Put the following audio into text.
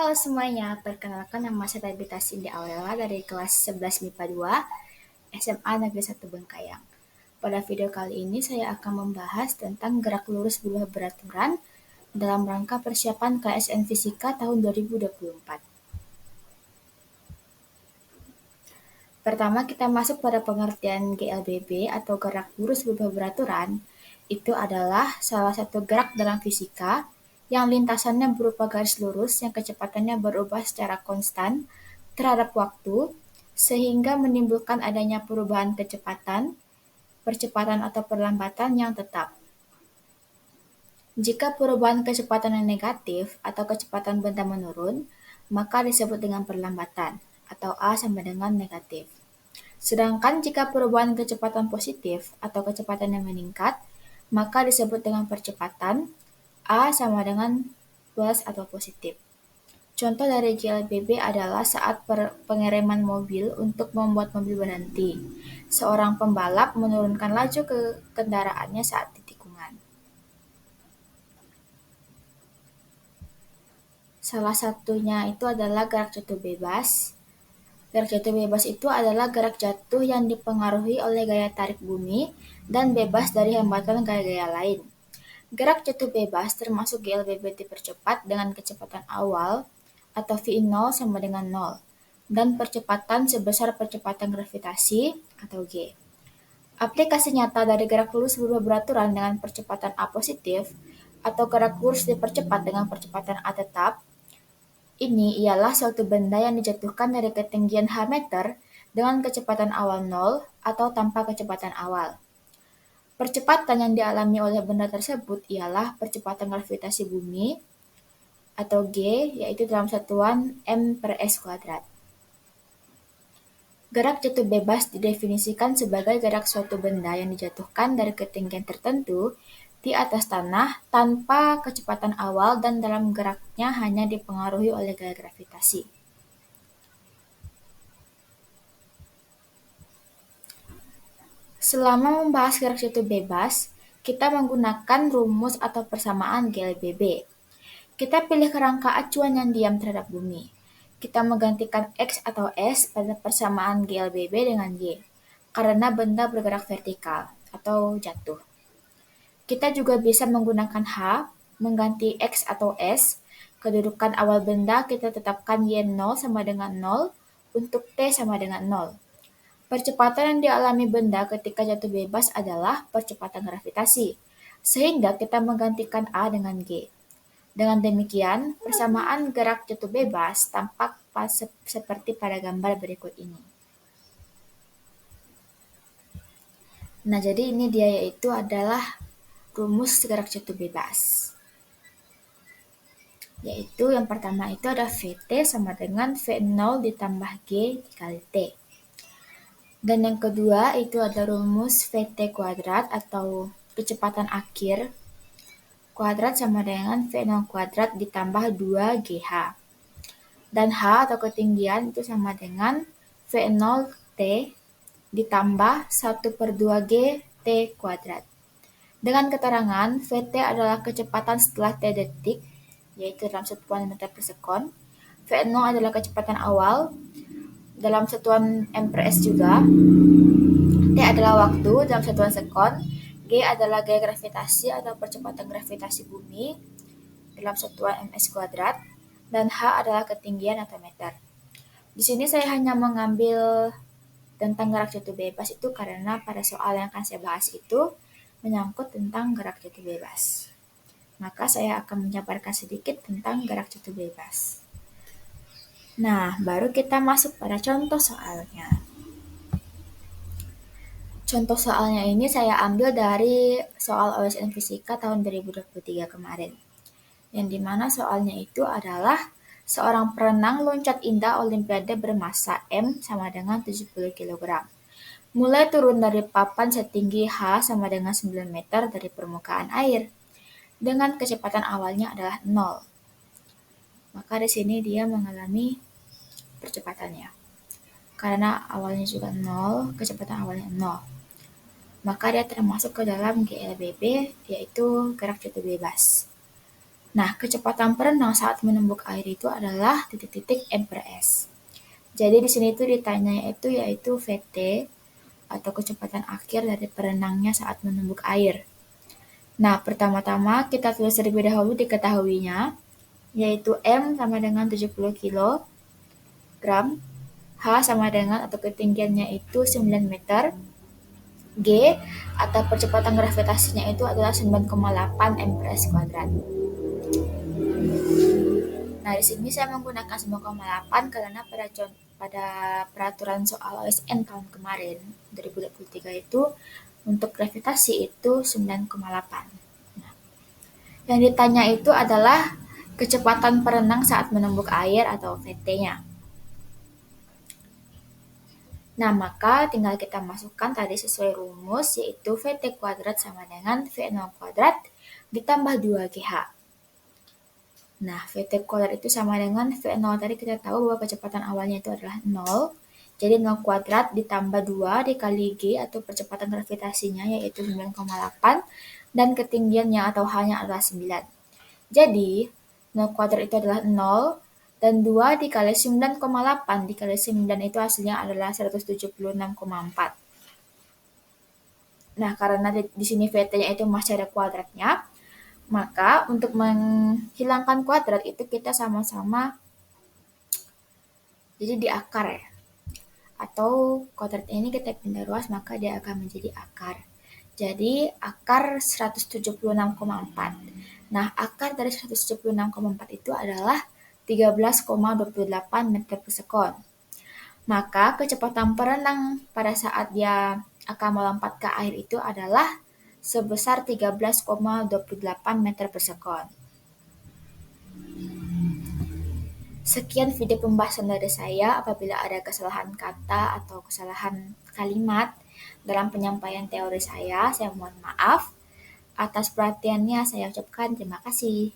Halo semuanya, perkenalkan nama saya Tabita Cindy Aurelia dari kelas 11 MIPA 2 SMA Negeri 1 Bengkayang. Pada video kali ini saya akan membahas tentang gerak lurus berubah beraturan dalam rangka persiapan KSN Fisika tahun 2024. Pertama kita masuk pada pengertian GLBB atau gerak lurus berubah beraturan. Itu adalah salah satu gerak dalam fisika yang lintasannya berupa garis lurus yang kecepatannya berubah secara konstan terhadap waktu, sehingga menimbulkan adanya perubahan kecepatan, percepatan atau perlambatan yang tetap. Jika perubahan kecepatan yang negatif atau kecepatan benda menurun, maka disebut dengan perlambatan, atau A sama dengan negatif. Sedangkan jika perubahan kecepatan positif atau kecepatan yang meningkat, maka disebut dengan percepatan, A sama dengan plus atau positif. Contoh dari GLBB adalah saat pengereman mobil untuk membuat mobil berhenti. Seorang pembalap menurunkan laju ke kendaraannya saat di tikungan. Salah satunya itu adalah gerak jatuh bebas. Gerak jatuh bebas itu adalah gerak jatuh yang dipengaruhi oleh gaya tarik bumi dan bebas dari hambatan gaya-gaya lain. Gerak jatuh bebas termasuk GLBB dipercepat dengan kecepatan awal atau V0 sama dengan 0 dan percepatan sebesar percepatan gravitasi atau G. Aplikasi nyata dari gerak lurus berubah beraturan dengan percepatan A positif atau gerak lurus dipercepat dengan percepatan A tetap. Ini ialah suatu benda yang dijatuhkan dari ketinggian h meter dengan kecepatan awal 0 atau tanpa kecepatan awal. Percepatan yang dialami oleh benda tersebut ialah percepatan gravitasi bumi atau G, yaitu dalam satuan m/s². Gerak jatuh bebas didefinisikan sebagai gerak suatu benda yang dijatuhkan dari ketinggian tertentu di atas tanah tanpa kecepatan awal dan dalam geraknya hanya dipengaruhi oleh gaya gravitasi. Selama membahas gerak jatuh bebas, kita menggunakan rumus atau persamaan GLBB. Kita pilih kerangka acuan yang diam terhadap bumi. Kita menggantikan X atau S pada persamaan GLBB dengan Y, karena benda bergerak vertikal atau jatuh. Kita juga bisa menggunakan H, mengganti X atau S, kedudukan awal benda kita tetapkan Y0 sama dengan 0, untuk T sama dengan 0. Percepatan yang dialami benda ketika jatuh bebas adalah percepatan gravitasi, sehingga kita menggantikan A dengan G. Dengan demikian, persamaan gerak jatuh bebas tampak seperti pada gambar berikut ini. Nah, jadi ini dia yaitu adalah rumus gerak jatuh bebas. Yaitu yang pertama itu ada Vt sama dengan V0 ditambah G dikali T. Dan yang kedua itu ada rumus Vt kuadrat atau kecepatan akhir kuadrat sama dengan V0 kuadrat ditambah 2GH. Dan H atau ketinggian itu sama dengan V0T ditambah 1/2G T kuadrat. Dengan keterangan, Vt adalah kecepatan setelah T detik, yaitu dalam satuan meter per sekon. V0 adalah kecepatan awal dalam satuan m/s juga. T adalah waktu dalam satuan sekon. G adalah gaya gravitasi atau percepatan gravitasi bumi dalam satuan ms², dan H adalah ketinggian atau meter. Di sini saya hanya mengambil tentang gerak jatuh bebas itu karena pada soal yang akan saya bahas itu menyangkut tentang gerak jatuh bebas. Maka saya akan menjabarkan sedikit tentang gerak jatuh bebas. Nah, baru kita masuk pada contoh soalnya. Contoh soalnya ini saya ambil dari soal OSN Fisika tahun 2023 kemarin. Yang dimana soalnya itu adalah seorang perenang loncat indah Olimpiade bermasa M sama dengan 70 kg. Mulai turun dari papan setinggi H sama dengan 9 meter dari permukaan air. Dengan kecepatan awalnya adalah 0. Maka di sini dia mengalami percepatannya. Karena awalnya juga 0, kecepatan awalnya 0. Maka dia termasuk ke dalam GLBB, yaitu gerak jatuh bebas. Nah, kecepatan perenang saat menembuk air itu adalah titik-titik m per s. Jadi di sini itu ditanya yaitu VT atau kecepatan akhir dari perenangnya saat menembuk air. Nah, pertama-tama kita tulis terlebih dahulu diketahuinya, yaitu M sama dengan 70 kg, H sama dengan atau ketinggiannya itu 9 meter, G atau percepatan gravitasinya itu adalah 9,8 m per s kuadrat. Nah, di sini saya menggunakan 9,8 karena pada peraturan soal OSN tahun kemarin 2023 itu untuk gravitasi itu 9,8. Nah, yang ditanya itu adalah kecepatan perenang saat menembuk air atau VT-nya. Nah, maka tinggal kita masukkan tadi sesuai rumus, yaitu VT kuadrat sama dengan V0 kuadrat ditambah 2GH. Nah, VT kuadrat itu sama dengan V0 tadi kita tahu bahwa kecepatan awalnya itu adalah 0. Jadi 0 kuadrat ditambah 2 dikali G atau percepatan gravitasinya yaitu 9,8 dan ketinggiannya atau H-nya adalah 9. Jadi 0 kuadrat itu adalah 0 dan 2 dikali 9,8 dikali 9 itu hasilnya adalah 176,4. Nah, karena di sini VT-nya itu masih ada kuadratnya, maka untuk menghilangkan kuadrat itu kita sama-sama jadi di akar ya. Atau kuadrat ini kita pindah ruas maka dia akan menjadi akar. Jadi akar 176,4. Nah, akar dari 176,4 itu adalah 13,28 meter per sekon. Maka kecepatan perenang pada saat dia akan melompat ke air itu adalah sebesar 13,28 meter per sekon. Sekian video pembahasan dari saya. Apabila ada kesalahan kata atau kesalahan kalimat dalam penyampaian teori saya mohon maaf. Atas perhatiannya saya ucapkan terima kasih.